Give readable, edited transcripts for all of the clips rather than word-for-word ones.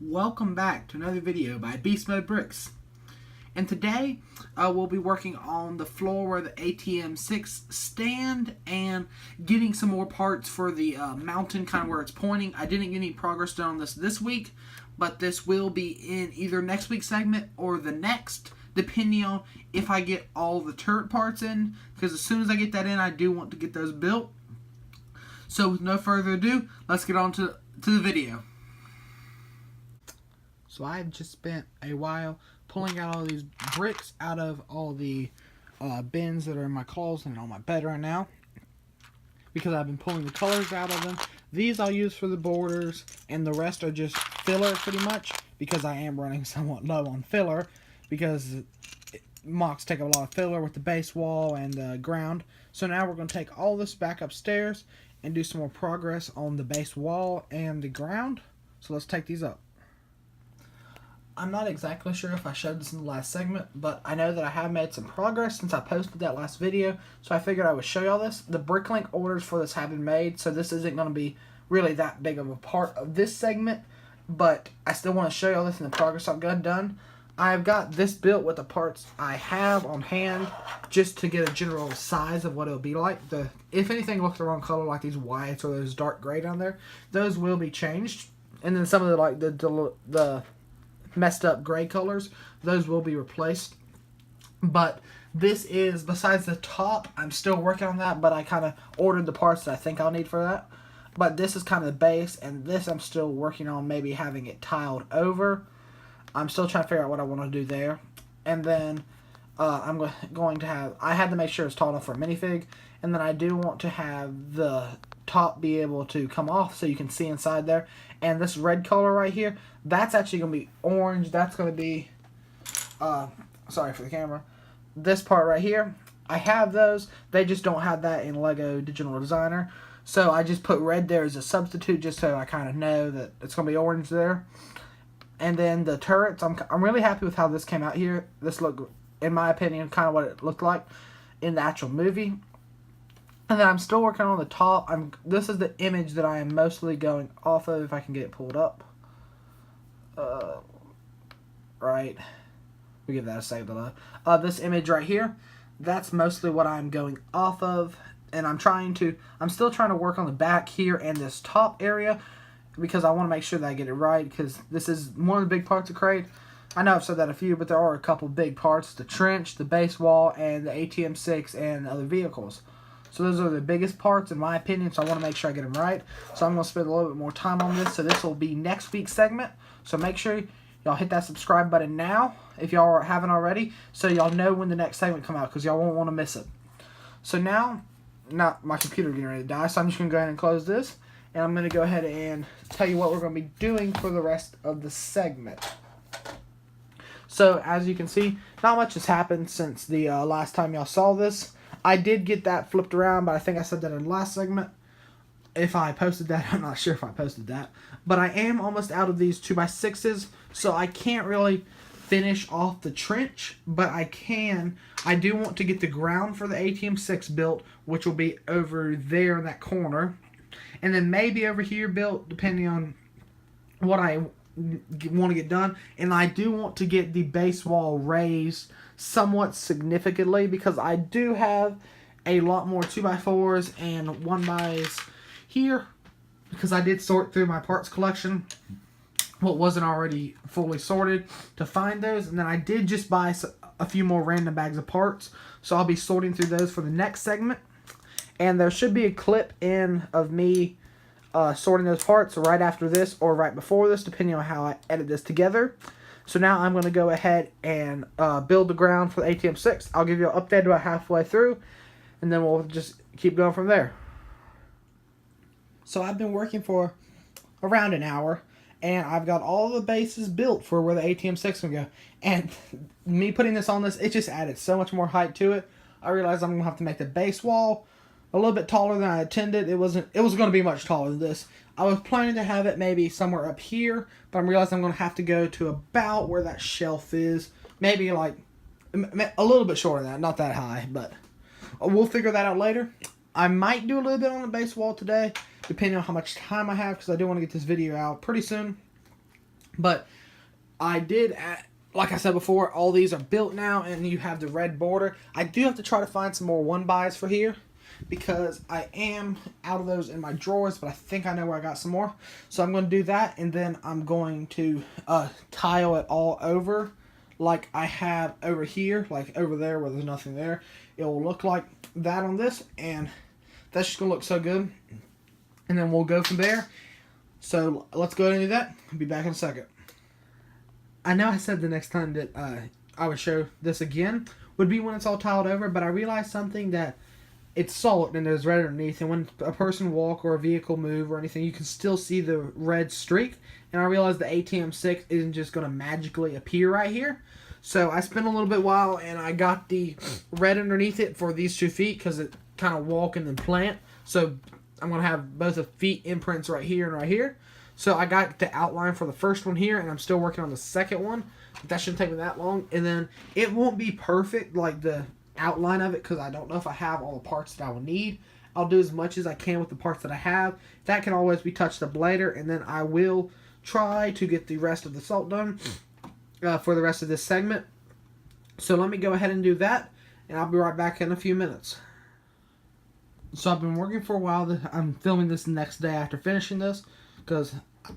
Welcome back to another video by Beast Mode Bricks. And today we'll be working on the floor where the ATM6 stand and getting some more parts for the mountain, kind of where it's pointing. I didn't get any progress done on this week, but this will be in either next week's segment or the next, depending on if I get all the turret parts in, because as soon as I get that in, I do want to get those built. So with no further ado, let's get on to the video. So I've just spent a while pulling out all these bricks out of all the bins that are in my closet and on my bed right now, because I've been pulling the colors out of them. These I'll use for the borders, and the rest are just filler pretty much, because I am running somewhat low on filler, because mocks take a lot of filler with the base wall and the ground. So now we're going to take all this back upstairs and do some more progress on the base wall and the ground. So let's take these up. I'm not exactly sure if I showed this in the last segment, but I know that I have made some progress since I posted that last video, so I figured I would show y'all this. The Bricklink orders for this have been made, so this isn't going to be really that big of a part of this segment, but I still want to show y'all this in the progress I've got done. I've got this built with the parts I have on hand, just to get a general size of what it'll be like. If anything looks the wrong color, like these whites or those dark gray down there, those will be changed. And then some of the messed up gray colors, those will be replaced. But this is, besides the top, I'm still working on that, but I kind of ordered the parts that I think I'll need for that. But this is kind of the base, and this I'm still working on maybe having it tiled over. I'm still trying to figure out what I want to do there. And then I'm going to have, I had to make sure it's tall enough for a minifig, and then I do want to have the top be able to come off so you can see inside there. And this red color right here, that's actually going to be orange. That's going to be, sorry for the camera, this part right here. I have those. They just don't have that in Lego Digital Designer. So I just put red there as a substitute, just so I kind of know that it's going to be orange there. And then the turrets, I'm really happy with how this came out here. This looked, in my opinion, kind of what it looked like in the actual movie. And then I'm still working on the top. This is the image that I am mostly going off of, if I can get it pulled up. Right. We give that a save below. This image right here, that's mostly what I'm going off of. And I'm still trying to work on the back here and this top area, because I want to make sure that I get it right, because this is one of the big parts of Crait. I know I've said that a few, but there are a couple big parts: the trench, the base wall, and the ATM6 and other vehicles. So those are the biggest parts in my opinion, so I want to make sure I get them right. So I'm going to spend a little bit more time on this. So this will be next week's segment. So make sure y'all hit that subscribe button now if y'all haven't already, so y'all know when the next segment come out, because y'all won't want to miss it. So now, my computer getting ready to die, so I'm just going to go ahead and close this. And I'm going to go ahead and tell you what we're going to be doing for the rest of the segment. So as you can see, not much has happened since the last time y'all saw this. I did get that flipped around, but I think I said that in the last segment. If I posted that, I'm not sure if I posted that. But I am almost out of these 2x6s, so I can't really finish off the trench, but I do want to get the ground for the ATM6 built, which will be over there in that corner. And then maybe over here built, depending on what I want to get done. And I do want to get the base wall raised somewhat significantly, because I do have a lot more 2x4s and 1x's here, because I did sort through my parts collection, what wasn't already fully sorted, to find those. And then I did just buy a few more random bags of parts, so I'll be sorting through those for the next segment. And there should be a clip in of me sorting those parts right after this or right before this, depending on how I edit this together. So now I'm going to go ahead and build the ground for the ATM6. I'll give you an update about halfway through, and then we'll just keep going from there. So I've been working for around an hour, and I've got all the bases built for where the ATM6 can go. And me putting this on this, it just added so much more height to it. I realized I'm going to have to make the base wall a little bit taller than I intended. It was going to be much taller than this. I was planning to have it maybe somewhere up here, but I'm realizing I'm going to have to go to about where that shelf is. Maybe like a little bit shorter than that, not that high, but we'll figure that out later. I might do a little bit on the base wall today, depending on how much time I have, because I do want to get this video out pretty soon. But I did, like I said before, all these are built now, and you have the red border. I do have to try to find some more 1x's for here, because I am out of those in my drawers, but I think I know where I got some more. So I'm going to do that, and then I'm going to tile it all over like I have over here, like over there where there's nothing there. It will look like that on this, and that's just going to look so good. And then we'll go from there. So let's go ahead and do that. I'll be back in a second. I know I said the next time that I would show this again would be when it's all tiled over, but I realized something, that it's solid and there's red underneath, and when a person walk or a vehicle move or anything, you can still see the red streak. And I realized the ATM6 isn't just going to magically appear right here. So I spent a little bit while, and I got the red underneath it for these 2 feet, because it kind of walk and then plant. So I'm going to have both the feet imprints right here and right here. So I got the outline for the first one here, and I'm still working on the second one. But that shouldn't take me that long. And then it won't be perfect, like the outline of it, because I don't know if I have all the parts that I will need. I'll do as much as I can with the parts that I have. That can always be touched up later, and then I will try to get the rest of the salt done for the rest of this segment. So let me go ahead and do that, and I'll be right back in a few minutes. So I've been working for a while. I'm filming this the next day after finishing this, because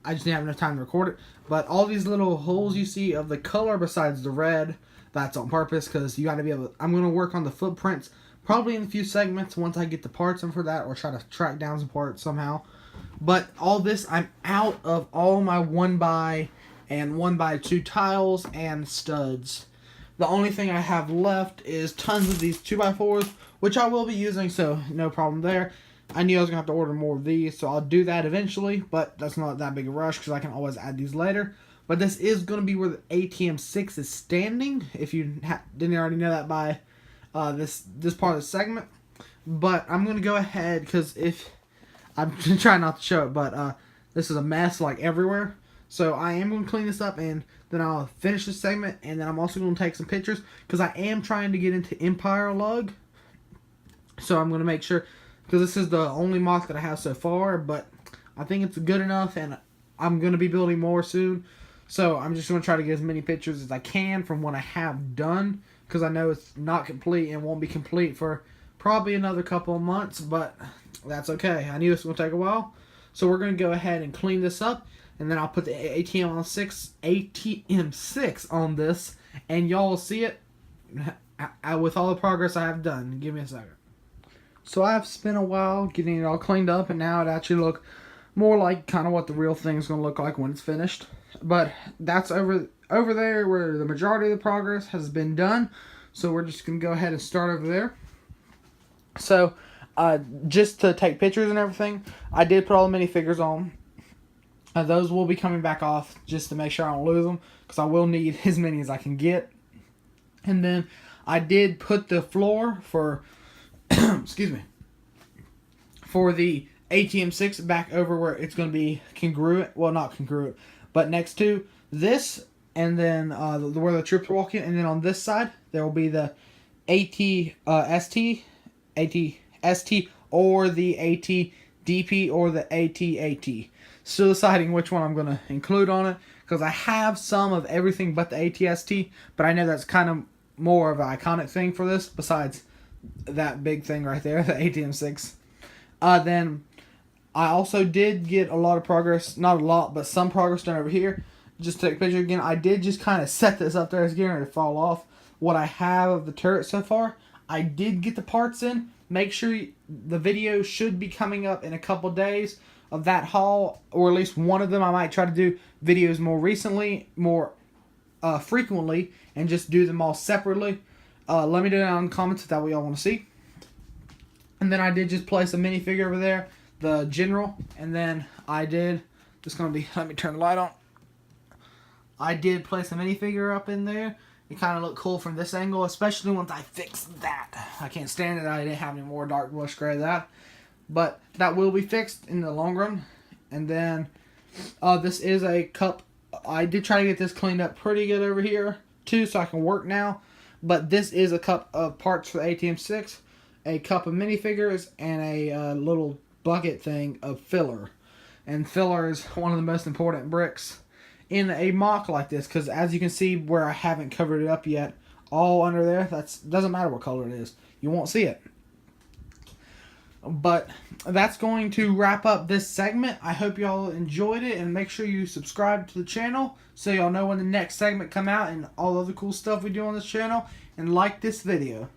I just didn't have enough time to record it. But all these little holes you see of the color besides the red, that's on purpose, because you got to be able to, I'm going to work on the footprints probably in a few segments once I get the parts in for that, or try to track down some parts somehow. But all this, I'm out of all my 1x and 1x2 tiles and studs. The only thing I have left is tons of these 2x4s, which I will be using, so no problem there. I knew I was going to have to order more of these, so I'll do that eventually, but that's not that big a rush, because I can always add these later. But this is going to be where the ATM6 is standing, if you didn't already know that by this part of the segment. But I'm going to go ahead, because if I'm trying not to show it, but this is a mess like everywhere. So I am going to clean this up, and then I'll finish this segment, and then I'm also going to take some pictures, because I am trying to get into Empire Lug. So I'm going to make sure, because this is the only MOC that I have so far, but I think it's good enough, and I'm going to be building more soon. So I'm just going to try to get as many pictures as I can from what I have done, because I know it's not complete and won't be complete for probably another couple of months, but that's okay. I knew this was going to take a while. So we're going to go ahead and clean this up, and then I'll put the ATM6 on this, and y'all will see it with all the progress I have done. Give me a second. So I've spent a while getting it all cleaned up, and now it actually looks more like kind of what the real thing is going to look like when it's finished. But that's over there where the majority of the progress has been done. So we're just going to go ahead and start over there. So just to take pictures and everything, I did put all the minifigures on. Those will be coming back off just to make sure I don't lose them, because I will need as many as I can get. And then I did put the floor for excuse me, for the ATM6 back over where it's going to be congruent. Well, not congruent, but next to this, and then where the troops are walking. And then on this side, there will be the ATST, or the ATDP, or the ATAT. Still deciding which one I'm going to include on it, because I have some of everything but the ATST, but I know that's kind of more of an iconic thing for this, besides that big thing right there, the ATM6. Then I also did get a lot of progress, not a lot, but some progress done over here. Just to take a picture again, I did just kind of set this up there. It's getting ready to fall off. What I have of the turret so far, I did get the parts in. Make sure the video should be coming up in a couple days of that haul, or at least one of them. I might try to do videos more frequently, and just do them all separately. Let me know down in the comments if that's what y'all want to see. And then I did just place a minifigure over there, the general. And then I did, let me turn the light on. I did place a minifigure up in there. It kind of looked cool from this angle, especially once I fixed that. I can't stand it. I didn't have any more dark blush gray of that. But that will be fixed in the long run. And then this is a cup. I did try to get this cleaned up pretty good over here too, so I can work now. But this is a cup of parts for the ATM6, a cup of minifigures, and a little bucket thing of filler. And filler is one of the most important bricks in a mock like this, because as you can see where I haven't covered it up yet, all under there, that's doesn't matter what color it is, you won't see it. But that's going to wrap up this segment. I hope y'all enjoyed it, and make sure you subscribe to the channel so y'all know when the next segment come out and all other cool stuff we do on this channel, and like this video.